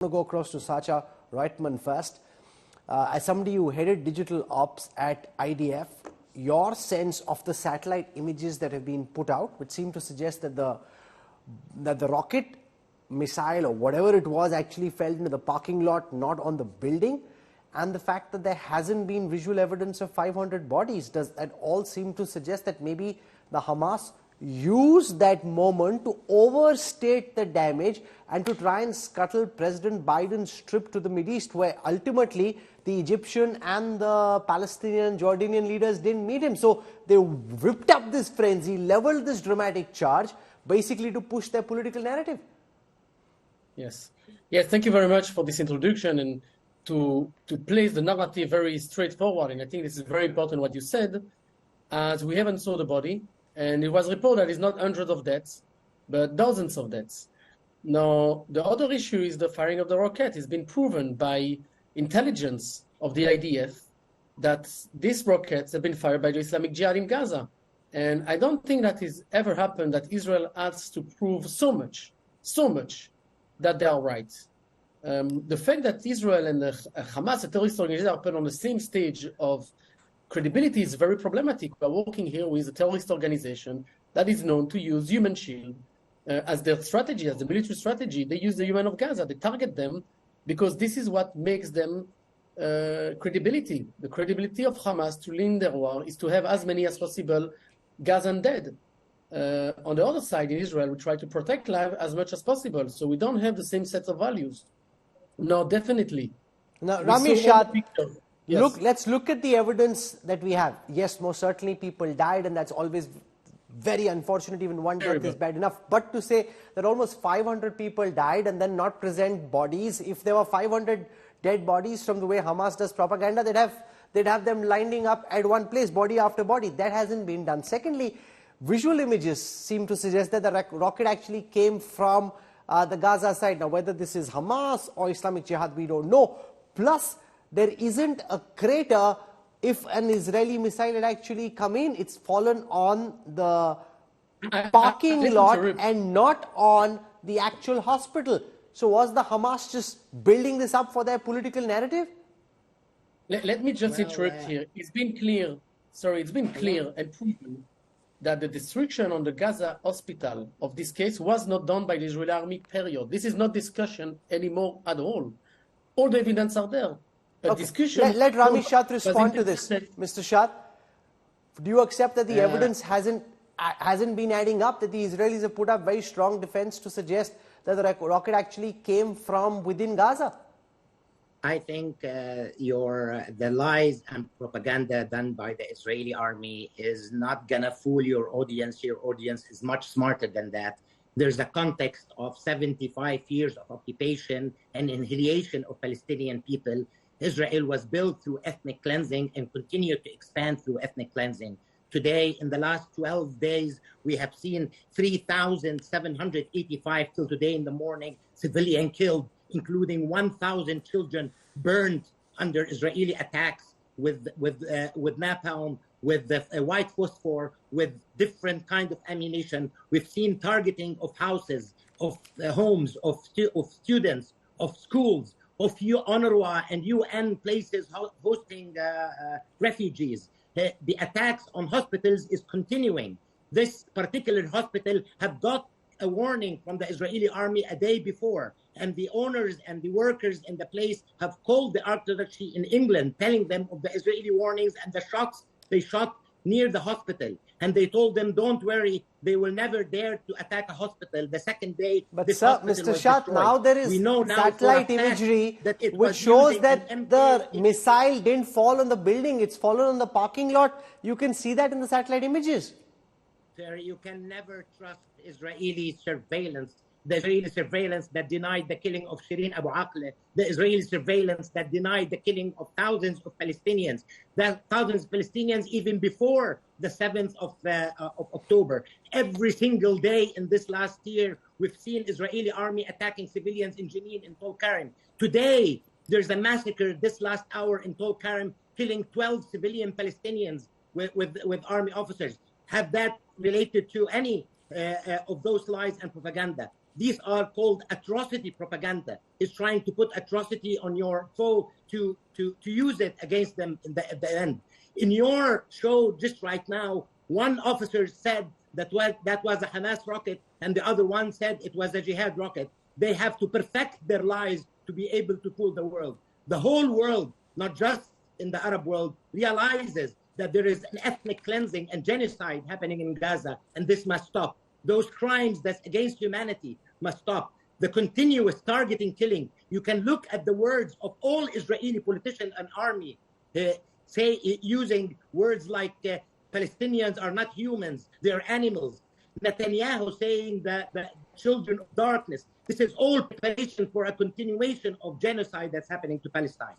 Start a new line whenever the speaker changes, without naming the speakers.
To go across to Sacha Reitman first. As somebody who headed digital ops at IDF, your sense of the satellite images that have been put out, which seem to suggest that the rocket missile or whatever it was actually fell into the parking lot, not on the building, and the fact that there hasn't been visual evidence of 500 bodies, does that all seem to suggest that maybe the Hamas use that moment to overstate the damage and to try and scuttle President Biden's trip to the Mideast, where ultimately the Egyptian and the Palestinian Jordanian leaders didn't meet him. So they whipped up this frenzy, leveled this dramatic charge, basically to push their political narrative.
Yes. Yes, thank you very much for this introduction and to place the narrative very straightforward. And I think this is very important what you said, as we haven't saw the body. And it was reported that it's not hundreds of deaths, but dozens of deaths. Now, the other issue is the firing of the rocket. It's been proven by intelligence of the IDF that these rockets have been fired by the Islamic Jihad in Gaza. And I don't think that has ever happened that Israel has to prove so much that they are right. The fact that Israel and the Hamas, a terrorist organization, are put on the same stage of credibility is very problematic. We're working here with a terrorist organization that is known to use human shield as their strategy, as the military strategy. They use the human of Gaza. They target them because this is what makes them credibility. The credibility of Hamas to lead their war is to have as many as possible Gazan dead. On the other side, in Israel, we try to protect life as much as possible. So we don't have the same set of values. No, definitely.
Now, Rami Shah,
yes.
Let's look at the evidence that we have. Yes, most certainly people died, and that's always very unfortunate. Even one death is bad enough. But to say that almost 500 people died and then not present bodies, if there were 500 dead bodies from the way Hamas does propaganda, they'd have them lining up at one place, body after body. That hasn't been done. Secondly, visual images seem to suggest that the rocket actually came from the Gaza side. Now, whether this is Hamas or Islamic Jihad, we don't know. Plus, there isn't a crater. If an Israeli missile had actually come in, it's fallen on the parking lot and not on the actual hospital. So was the Hamas just building this up for their political narrative?
Let me just interrupt here. It's been clear and proven that the destruction on the Gaza hospital of this case was not done by the Israeli army, period. This is not discussion anymore at all. All the evidence are there.
Okay. Let Rami Shah respond to this. Mr. Shah, do you accept that the evidence hasn't been adding up, that the Israelis have put up very strong defense to suggest that the rocket actually came from within Gaza?
I think the lies and propaganda done by the Israeli army is not going to fool your audience. Your audience is much smarter than that. There's a context of 75 years of occupation and annihilation of Palestinian people. Israel was built through ethnic cleansing and continued to expand through ethnic cleansing. Today, in the last 12 days, we have seen 3,785 till today in the morning, civilian killed, including 1,000 children burned under Israeli attacks with napalm, with the white phosphor, with different kind of ammunition. We've seen targeting of houses, of homes, of students, of schools, of UNRWA and UN places hosting refugees. The attacks on hospitals is continuing. This particular hospital have got a warning from the Israeli army a day before, and the owners and the workers in the place have called the Archduchy in England, telling them of the Israeli warnings and the shots they shot near the hospital. And they told them, don't worry, they will never dare to attack a hospital. The second day,
but sir, Mr. Shah, now there is satellite imagery which shows that the missile didn't fall on the building, it's fallen on the parking lot. You can see that in the satellite images.
Sir, you can never trust Israeli surveillance. The Israeli surveillance that denied the killing of Shireen Abu Akleh, the Israeli surveillance that denied the killing of thousands of Palestinians, thousands of Palestinians even before the 7th of October. Every single day in this last year, we've seen Israeli army attacking civilians in Jenin and Tel Karim. Today, there's a massacre this last hour in Tel Karim, killing 12 civilian Palestinians with army officers. Have that related to any of those lies and propaganda? These are called atrocity propaganda. It's trying to put atrocity on your foe to use it against them at the end. In your show just right now, one officer said that was a Hamas rocket, and the other one said it was a jihad rocket. They have to perfect their lies to be able to fool the world. The whole world, not just in the Arab world, realizes that there is an ethnic cleansing and genocide happening in Gaza, and this must stop. Those crimes that's against humanity must stop. The continuous targeting killing. You can look at the words of all Israeli politicians and army using words like Palestinians are not humans, they are animals. Netanyahu saying that the children of darkness. This is all preparation for a continuation of genocide that's happening to Palestine.